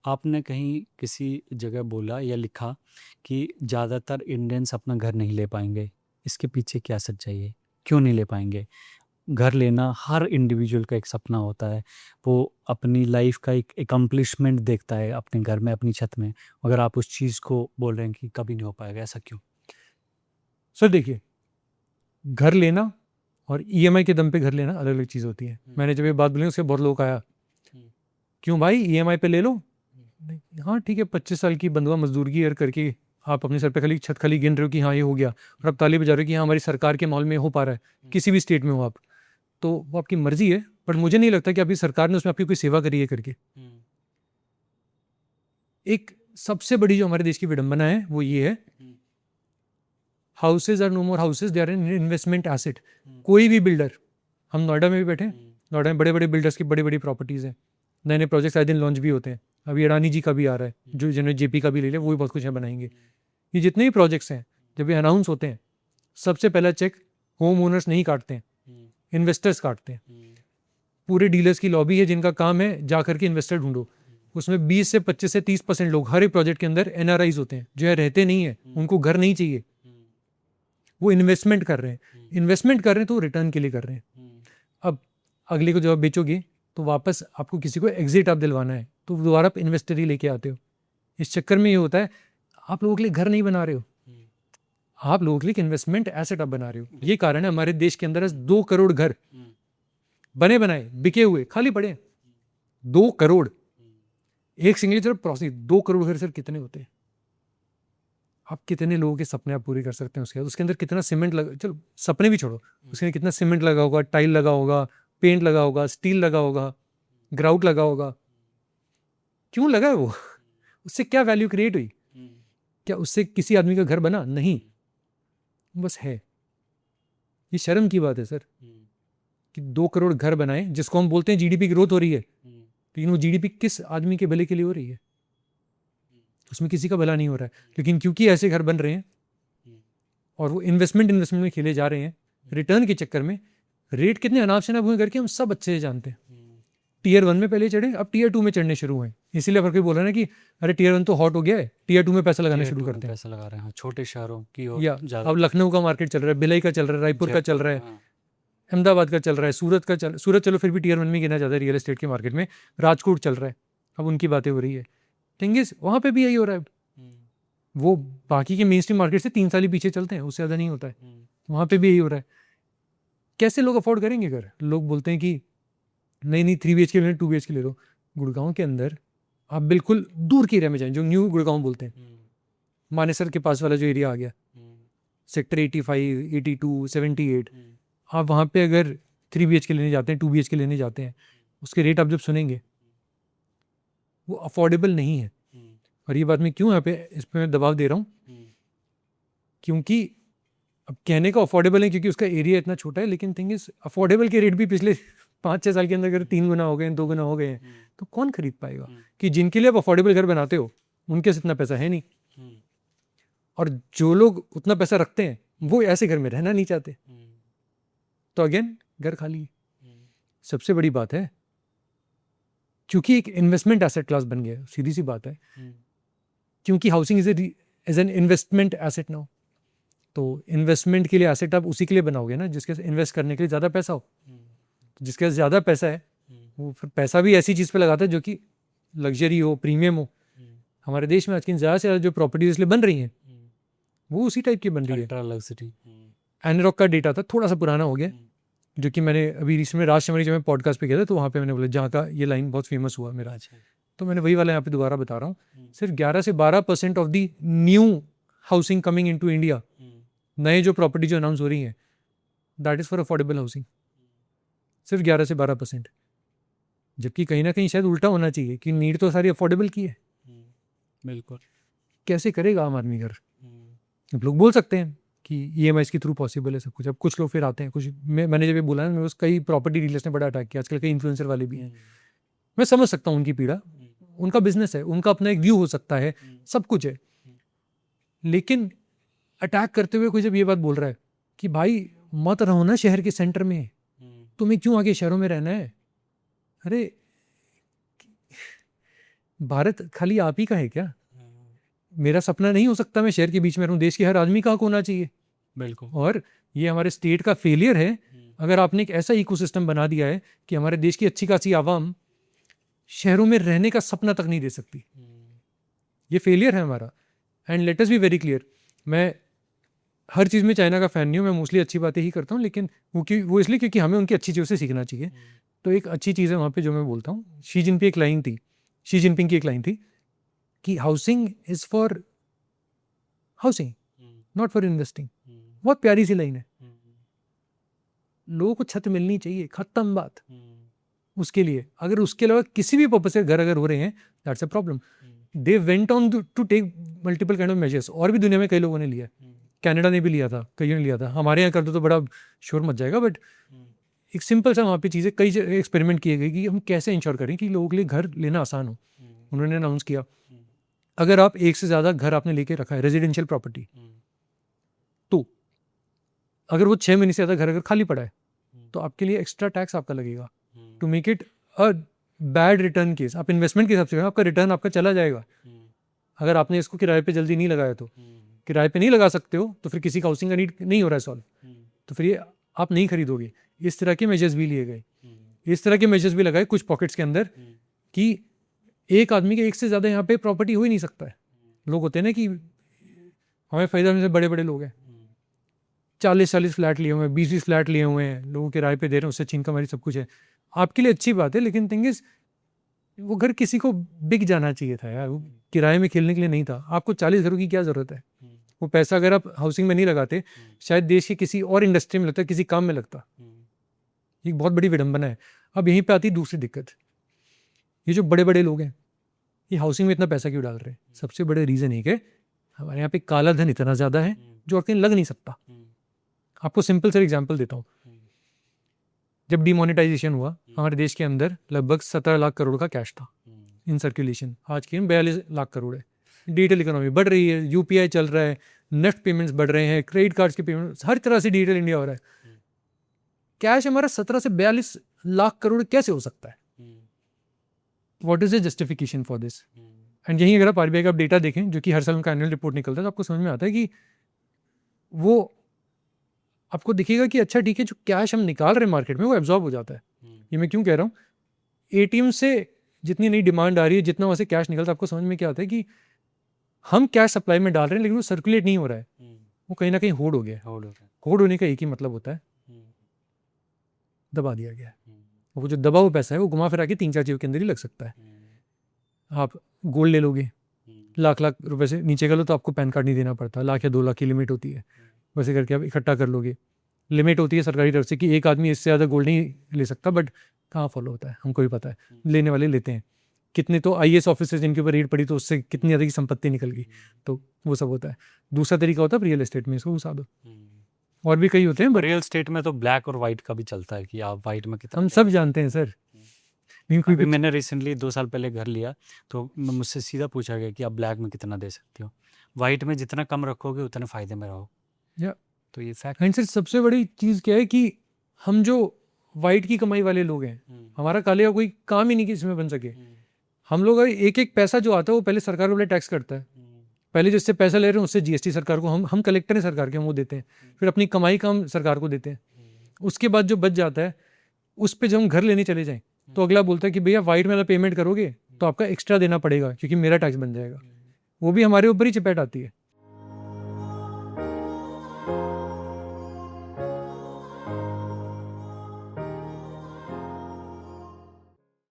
आपने कहीं किसी जगह बोला या लिखा कि ज़्यादातर इंडियंस अपना घर नहीं ले पाएँगे। इसके पीछे क्या सच्चाई है? क्यों नहीं ले पाएँगे? घर लेना हर इंडिविजुअल का एक सपना होता है। वो अपनी लाइफ़ का एक अकम्प्लिशमेंट देखता है अपने घर में, अपनी छत में। अगर आप उस चीज़ को बोल रहे हैं कि कभी नहीं हो पाएगा, ऐसा क्यों? सर देखिए, घर लेना और ईएमआई के दम पे घर लेना अलग अलग चीज़ होती है। मैंने जब ये बात बोली उसके बहुत लोग आया, क्यों भाई ईएमआई पे ले लो। नहीं, हाँ ठीक है, 25 साल की बंधुआ मजदूरी कर करके आप अपने सर पे खाली छत खाली गिन रहे हो कि हाँ ये हो गया, और आप ताली बजा रहे हो कि हाँ हमारी सरकार के माहौल में हो पा रहा है। किसी भी स्टेट में हो आप, तो वो आपकी मर्जी है, बट मुझे नहीं लगता कि आपकी सरकार ने उसमें आपकी कोई सेवा करी है करके। एक सबसे बड़ी जो हमारे देश की विडंबना है वो ये है, houses are no more houses, they are an investment asset. कोई भी बिल्डर, हम नोएडा में भी बैठे हैं, नोएडा में बड़े बड़े बिल्डर्स की बड़ी बड़ी प्रॉपर्टीज़ हैं, नए नए प्रोजेक्ट्स आए दिन लॉन्च भी होते हैं। अभी अडानी जी का भी आ रहा है, जो जिन्होंने जेपी का भी ले लिया, वो भी बहुत कुछ है बनाएंगे। ये जितने भी प्रोजेक्ट्स हैं जब ये अनाउंस होते हैं, सबसे पहला चेक होम ओनर्स नहीं काटते हैं, इन्वेस्टर्स काटते हैं। पूरे डीलर्स की लॉबी है जिनका काम है जा करके इन्वेस्टर ढूंढो। उसमें 20 से 25 से 30% लोग हर एक प्रोजेक्ट के अंदर एनआरआईज होते हैं, जो है रहते नहीं है, उनको घर नहीं चाहिए, वो इन्वेस्टमेंट कर रहे हैं। इन्वेस्टमेंट कर रहे हैं तो रिटर्न के लिए कर रहे हैं। अब अगले को जब आप बेचोगे तो वापस आपको किसी को एग्जिट आप दिलवाना है, तो दोबारा आप इन्वेस्टर ही लेके आते हो। इस चक्कर में ये होता है, आप लोगों के लिए घर नहीं बना रहे हो, आप लोगों के लिए इन्वेस्टमेंट एसेट आप बना रहे हो। ये कारण है हमारे देश के अंदर 2 करोड़ घर बने बनाए बिके हुए खाली पड़े हैं। 2 करोड़, एक सिंगल तरफ प्रोसेस 2 करोड़ घर सर कितने होते हैं? आप कितने लोगों के सपने आप पूरे कर सकते हैं उसके बाद? उसके अंदर कितना सीमेंट लगा, चलो सपने भी छोड़ो, उसके अंदर कितना सीमेंट लगा होगा, टाइल लगा होगा, पेंट लगा होगा, स्टील लगा होगा, ग्राउट लगा होगा। क्यों लगा है वो? उससे क्या वैल्यू क्रिएट हुई? क्या उससे किसी आदमी का घर बना? नहीं, बस है। ये शर्म की बात है सर कि 2 करोड़ घर बनाए, जिसको हम बोलते हैं जीडीपी ग्रोथ हो रही है, लेकिन वो जीडीपी किस आदमी के भले के लिए हो रही है? उसमें किसी का भला नहीं हो रहा है। लेकिन क्योंकि ऐसे घर बन रहे हैं और वो इन्वेस्टमेंट में खेले जा रहे हैं, रिटर्न के चक्कर में रेट कितने अनाप शनाप हुए करके हम सब अच्छे से जानते हैं। टीयर 1 में पहले चढ़े, अब टीयर 2 में चढ़ने शुरू हुए। इसीलिए हर कोई बोल रहा है ना कि अरे टीयर 1 तो हॉट हो गया है, टीयर 2 में पैसा लगाना शुरू करते हैं। पैसा लगा रहे हैं, हाँ, छोटे शहरों की ओर या ज़्यादा। अब लखनऊ का मार्केट चल रहा है, भिलाई का चल रहा है, रायपुर का चल रहा है, अहमदाबाद का चल रहा है, सूरत का चल, सूरत चलो फिर भी टीयर 1 में गिना जाता है रियल एस्टेट के मार्केट में, राजकोट चल रहा है। अब उनकी बातें हो रही है, थिंग वहाँ पे भी यही हो रहा है। वो बाकी के मेन स्ट्रीम मार्केट से 3 साल ही पीछे चलते हैं, उससे ज़्यादा नहीं होता है। वहाँ पे भी यही हो रहा है। कैसे लोग अफोर्ड करेंगे घर? लोग बोलते हैं कि नहीं नहीं 3 BHK ले, 2 BHK ले लो। गुड़गांव के अंदर आप बिल्कुल दूर के एरिया में जाएं, जो न्यू गुड़गांव बोलते हैं, मानेसर के पास वाला जो एरिया आ गया, सेक्टर 85, 82, 78, आप वहाँ पे अगर 3 BHK लेने जाते हैं, 2 BHK लेने जाते हैं, उसके रेट आप जब सुनेंगे वो अफोर्डेबल नहीं है। और ये बात मैं क्यों यहाँ पे इस पर मैं दबाव दे रहा हूँ, क्योंकि अब कहने का अफोर्डेबल है क्योंकि उसका एरिया इतना छोटा है, लेकिन थिंग इज अफोर्डेबल के रेट भी पिछले 5-6 साल के अंदर अगर 3 गुना हो गए हैं, 2 गुना हो गए हैं, तो कौन खरीद पाएगा? कि जिनके लिए आप अफोर्डेबल घर बनाते हो उनके पास इतना पैसा है नहीं, और जो लोग उतना पैसा रखते हैं वो ऐसे घर में रहना नहीं चाहते, तो अगेन घर खाली है। सबसे बड़ी बात है क्योंकि एक इन्वेस्टमेंट एसेट क्लास बन गया, सीधी सी बात है, क्योंकि housing is an investment asset now. तो इन्वेस्टमेंट के लिए एसेट आप उसी के लिए बनाओगे ना जिसके इन्वेस्ट करने के लिए ज़्यादा पैसा हो। तो जिसके पास ज़्यादा पैसा है वो फिर पैसा भी ऐसी चीज़ पे लगाता है जो कि लग्जरी हो, प्रीमियम हो। हमारे देश में आज की ज़्यादा से ज़्यादा जो प्रॉपर्टीज इसलिए बन रही हैं वो उसी टाइप की बन रही है। Ultra luxury. एनरॉक का डेटा था, थोड़ा सा पुराना हो गया, जो कि मैंने अभी रिसेंट में राजशमरी जब मैं पॉडकास्ट पे गया था तो वहाँ पे मैंने बोला, जहाँ का ये लाइन बहुत फेमस हुआ मेरा, तो मैंने वही वाला यहाँ पे दोबारा बता रहा हूँ। सिर्फ 11 से 12% of the new housing coming into India, नए जो प्रॉपर्टी जो अनाउंस हो रही हैं, that is for affordable housing. सिर्फ 11 से 12%, जबकि कहीं ना कहीं शायद उल्टा होना चाहिए कि नीड तो सारी अफोर्डेबल की है। बिल्कुल। कैसे करेगा आम आदमी घर? अब लोग बोल सकते हैं कि EMI के थ्रू पॉसिबल है सब कुछ। अब कुछ लोग फिर आते हैं, कुछ मैंने जब ये बोला ना, मेरे उस कई प्रॉपर्टी डीलर्स ने बड़ा अटैक किया, आजकल कई इन्फ्लुएंसर वाले भी हैं। मैं समझ सकता हूँ उनकी पीड़ा, उनका बिजनेस है, उनका अपना एक व्यू हो सकता है, सब कुछ है, लेकिन अटैक करते हुए कोई जब ये बात बोल रहा है कि भाई मत रहो ना शहर के सेंटर में, तुम्हें क्यों आगे शहरों में रहना है? अरे भारत खाली आप ही का है क्या? मेरा सपना नहीं हो सकता मैं शहर के बीच में रहूं, देश के हर आदमी का हक होना चाहिए। बिल्कुल। और ये हमारे स्टेट का फेलियर है अगर आपने एक ऐसा इकोसिस्टम बना दिया है कि हमारे देश की अच्छी खासी आवाम शहरों में रहने का सपना तक नहीं दे सकती। ये फेलियर है हमारा। And let us be very clear, मैं हर चीज़ में चाइना का फ़ैन नहीं हूँ, मैं मोस्टली अच्छी बातें ही करता हूँ, लेकिन वो इसलिए क्योंकि हमें उनकी अच्छी चीज़ों से सीखना चाहिए। तो एक अच्छी चीज़ है वहाँ पे जो मैं बोलता हूँ, शी जिनपिंग की एक लाइन थी कि housing is for housing, not for investing. बहुत प्यारी सी लाइन है। लोगों को छत मिलनी चाहिए, खत्म बात। उसके लिए अगर उसके अलावा किसी भी पर्पज से घर अगर हो रहे हैं, that's a problem. They went on to take multiple kind of measures, और भी दुनिया में कई लोगों ने लिया, कनाडा ने भी लिया था, कईयों ने लिया था। हमारे यहाँ कर दो तो बड़ा शोर मच जाएगा, बट एक सिंपल सा वहाँ पे चीज़ें कई एक्सपेरिमेंट किए गए कि हम कैसे इंश्योर करें कि लोगों के लिए घर लेना आसान हो। उन्होंने अनाउंस किया अगर आप एक से ज़्यादा घर आपने लेके रखा है रेजिडेंशियल प्रॉपर्टी, तो अगर वो 6 महीने से ज़्यादा घर अगर खाली पड़ा है तो आपके लिए एक्स्ट्रा टैक्स आपका लगेगा to make it a bad return case. आप इन्वेस्टमेंट के हिसाब से आपका रिटर्न आपका चला जाएगा। अगर आपने इसको किराए पे जल्दी नहीं लगाया तो किराए पे नहीं लगा सकते हो तो फिर किसी का हाउसिंग का नीड नहीं हो रहा है सॉल्व, तो फिर ये आप नहीं खरीदोगे। इस तरह के मेजर्स भी लिए गए, इस तरह के मेजर्स भी लगाए कुछ पॉकेट्स के अंदर कि एक आदमी के एक से ज़्यादा यहाँ पे प्रॉपर्टी हो ही नहीं सकता है। लोग होते हैं ना कि हमें फ़ायदा में से बड़े बड़े लोग हैं, 40-40 फ्लैट लिए हुए हैं, 20-20 फ्लैट लिए हुए हैं, लोगों किराए पे दे रहे हैं, उससे छीन कमारी सब कुछ है। आपके लिए अच्छी बात है, लेकिन थिंग इज वो घर किसी को बिक जाना चाहिए था यार, वो किराए में खेलने के लिए नहीं था। आपको 40 घरों की क्या ज़रूरत है? वो पैसा अगर आप हाउसिंग में नहीं लगाते शायद देश के किसी और इंडस्ट्री में लगता, किसी काम में लगता। एक बहुत बड़ी विडंबना है। अब यहीं पे आती दूसरी दिक्कत, ये जो बड़े बड़े लोग हैं ये हाउसिंग में इतना पैसा क्यों डाल रहे हैं? सबसे बड़े रीज़न एक है हमारे यहाँ पे काला धन इतना ज़्यादा है जो आपके लग नहीं सकता। आपको सिंपल सा एग्जांपल देता हूँ, जब डिमोनेटाइजेशन हुआ हमारे देश के अंदर लगभग 17 लाख करोड़ का कैश था इन सर्कुलेशन, आज की 42 लाख करोड़ है। डिजिटल इकोनॉमी बढ़ रही है, यूपीआई चल रहा है, नेफ्ट पेमेंट्स बढ़ रहे हैं, क्रेडिट कार्ड्स के पेमेंट्स, हर तरह से डिजिटल इंडिया हो रहा है। कैश हमारा 17 से 42 लाख करोड़ कैसे हो सकता है? What is the justification for this? And यहीं अगर आप आरबीआई का डेटा देखें जो कि हर साल उनका एनुअल रिपोर्ट निकलता है, तो आपको समझ में आता है कि वो आपको दिखेगा कि अच्छा ठीक है जो कैश हम निकाल रहे हैं मार्केट में वो एब्जॉर्ब हो जाता है। ये मैं क्यों कह रहा हूँ, एटीएम से जितनी नई डिमांड आ रही है, जितना वहाँ से कैश निकलता है, आपको समझ में क्या आता है कि हम कैश सप्लाई में डाल रहे हैं लेकिन वो सर्कुलेट नहीं हो रहा है, वो कहीं ना कहीं होल्ड हो गया। होल्ड होने का एक ही मतलब होता है, दबा दिया गया है। वो जो दबा हुआ पैसा है वो घुमा फिरा के 3-4 चीज़ों के अंदर ही लग सकता है। आप गोल्ड ले लोगे, लाख लाख रुपए से नीचे का लो तो आपको पैन कार्ड नहीं देना पड़ता, 1 लाख या 2 लाख की लिमिट होती है, वैसे करके आप इकट्ठा कर लोगे। लिमिट होती है सरकारी तरफ से कि एक आदमी इससे ज़्यादा गोल्ड नहीं ले सकता, बट कहाँ फॉलो होता है हमको भी पता है, लेने वाले लेते हैं। कितने तो आईएएस ऑफिसर्स जिनके ऊपर रेड पड़ी तो उससे कितनी ज़्यादा की संपत्ति निकल गई, तो वो सब होता है। दूसरा तरीका होता है रियल एस्टेट में इसको घुसा दो, और भी कई होते हैं। रियल एस्टेट में तो ब्लैक और वाइट का भी चलता है कि आप वाइट में कितना, हम सब जानते हैं सर। अभी मैंने रिसेंटली 2 साल पहले घर लिया तो मुझसे सीधा पूछा गया कि आप ब्लैक में कितना दे सकते हो, वाइट में जितना कम रखोगे उतने फ़ायदे में रहो। या तो ये फैक्ट। एंड सर सबसे बड़ी चीज़ क्या है कि हम जो वाइट की कमाई वाले लोग हैं, हमारा काले का कोई काम ही नहीं कि इसमें बन सके। हम लोग एक एक पैसा जो आता है वो पहले सरकार वाले टैक्स करता है, पहले जिससे पैसा ले रहे हैं उससे जीएसटी सरकार को, हम कलेक्टर हैं सरकार के, हम वो देते हैं, फिर अपनी कमाई का हम सरकार को देते हैं। उसके बाद जो बच जाता है उस पर जब हम घर लेने चले जाएं तो अगला बोलता है कि भैया वाइट में पेमेंट करोगे तो आपका एक्स्ट्रा देना पड़ेगा क्योंकि मेरा टैक्स बन जाएगा। वो भी हमारे ऊपर ही चपेट आती है।